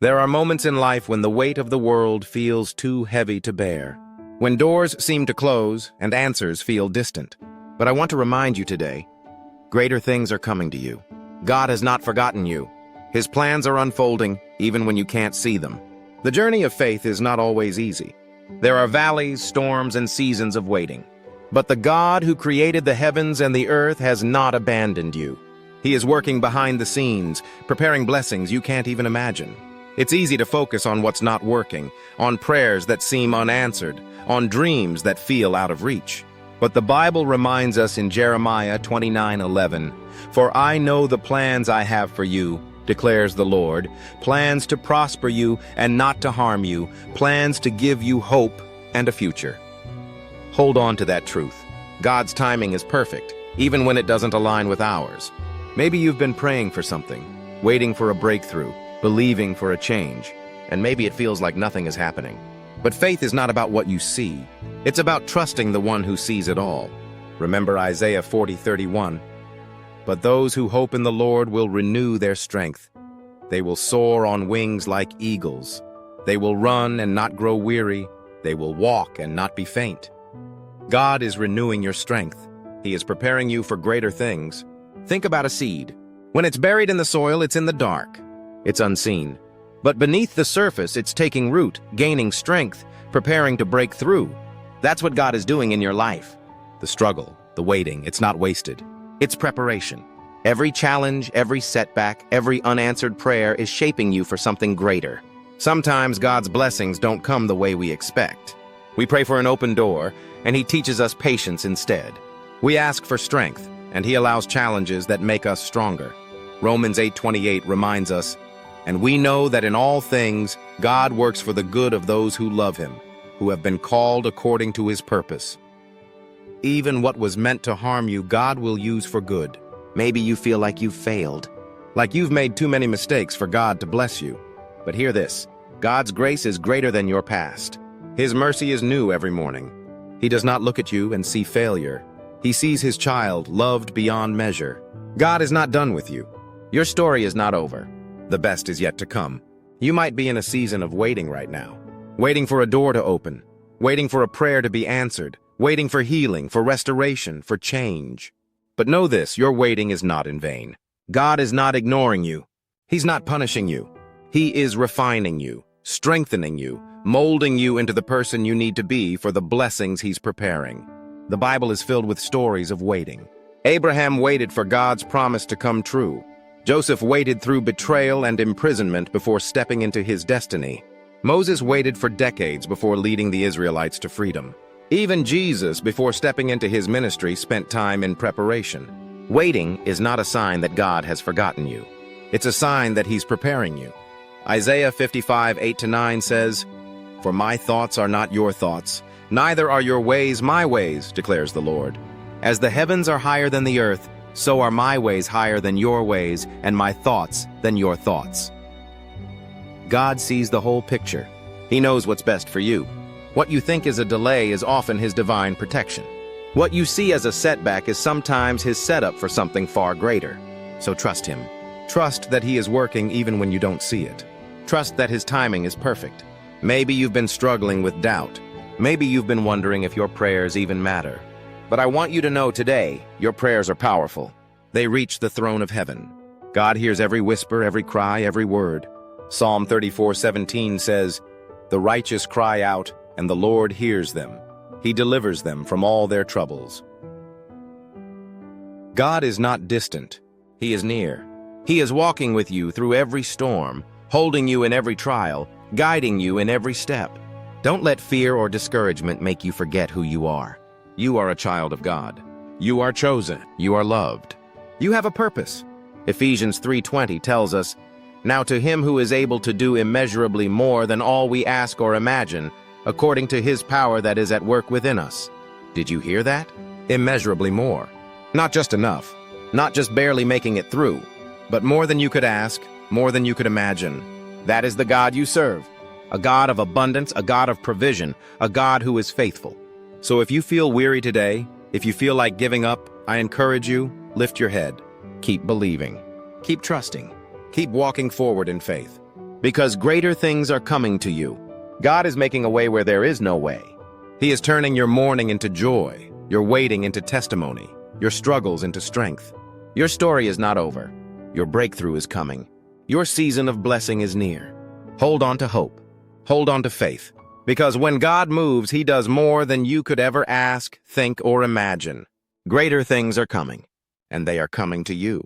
There are moments in life when the weight of the world feels too heavy to bear, when doors seem to close and answers feel distant. But I want to remind you today, greater things are coming to you. God has not forgotten you. His plans are unfolding, even when you can't see them. The journey of faith is not always easy. There are valleys, storms, and seasons of waiting. But the God who created the heavens and the earth has not abandoned you. He is working behind the scenes, preparing blessings you can't even imagine. It's easy to focus on what's not working, on prayers that seem unanswered, on dreams that feel out of reach. But the Bible reminds us in Jeremiah 29:11, "For I know the plans I have for you, declares the Lord, plans to prosper you and not to harm you, plans to give you hope and a future." Hold on to that truth. God's timing is perfect, even when it doesn't align with ours. Maybe you've been praying for something, waiting for a breakthrough, believing for a change, and maybe it feels like nothing is happening. But faith is not about what you see. It's about trusting the one who sees it all. Remember Isaiah 40:31. "But those who hope in the Lord will renew their strength. They will soar on wings like eagles. They will run and not grow weary. They will walk and not be faint." God is renewing your strength. He is preparing you for greater things. Think about a seed. When it's buried in the soil, it's in the dark. It's unseen. But beneath the surface, it's taking root, gaining strength, preparing to break through. That's what God is doing in your life. The struggle, the waiting, it's not wasted. It's preparation. Every challenge, every setback, every unanswered prayer is shaping you for something greater. Sometimes God's blessings don't come the way we expect. We pray for an open door, and He teaches us patience instead. We ask for strength, and He allows challenges that make us stronger. Romans 8:28 reminds us, "And we know that in all things God works for the good of those who love Him, who have been called according to His purpose." Even what was meant to harm you, God will use for good. Maybe you feel like you've failed, like you've made too many mistakes for God to bless you. But hear this, God's grace is greater than your past. His mercy is new every morning. He does not look at you and see failure. He sees His child loved beyond measure. God is not done with you. Your story is not over. The best is yet to come. You might be in a season of waiting right now, waiting for a door to open, waiting for a prayer to be answered, waiting for healing, for restoration, for change. But know this, your waiting is not in vain. God is not ignoring you. He's not punishing you. He is refining you, strengthening you, molding you into the person you need to be for the blessings He's preparing. The Bible is filled with stories of waiting. Abraham waited for God's promise to come true. Joseph waited through betrayal and imprisonment before stepping into his destiny. Moses waited for decades before leading the Israelites to freedom. Even Jesus, before stepping into his ministry, spent time in preparation. Waiting is not a sign that God has forgotten you. It's a sign that He's preparing you. Isaiah 55:8-9 says, "For my thoughts are not your thoughts, neither are your ways my ways, declares the Lord. As the heavens are higher than the earth, so are my ways higher than your ways, and my thoughts than your thoughts." God sees the whole picture. He knows what's best for you. What you think is a delay is often His divine protection. What you see as a setback is sometimes His setup for something far greater. So trust Him. Trust that He is working even when you don't see it. Trust that His timing is perfect. Maybe you've been struggling with doubt. Maybe you've been wondering if your prayers even matter. But I want you to know today, your prayers are powerful. They reach the throne of heaven. God hears every whisper, every cry, every word. Psalm 34:17 says, "The righteous cry out, and the Lord hears them. He delivers them from all their troubles." God is not distant. He is near. He is walking with you through every storm, holding you in every trial, guiding you in every step. Don't let fear or discouragement make you forget who you are. You are a child of God. You are chosen. You are loved. You have a purpose. Ephesians 3:20 tells us, "Now to Him who is able to do immeasurably more than all we ask or imagine, according to His power that is at work within us." Did you hear that? Immeasurably more. Not just enough. Not just barely making it through, but more than you could ask, more than you could imagine. That is the God you serve. A God of abundance, a God of provision, a God who is faithful. So if you feel weary today, if you feel like giving up, I encourage you, lift your head. Keep believing. Keep trusting. Keep walking forward in faith. because greater things are coming to you. God is making a way where there is no way. He is turning your mourning into joy, your waiting into testimony, your struggles into strength. Your story is not over. Your breakthrough is coming. Your season of blessing is near. Hold on to hope. Hold on to faith. Because when God moves, He does more than you could ever ask, think, or imagine. Greater things are coming, and they are coming to you.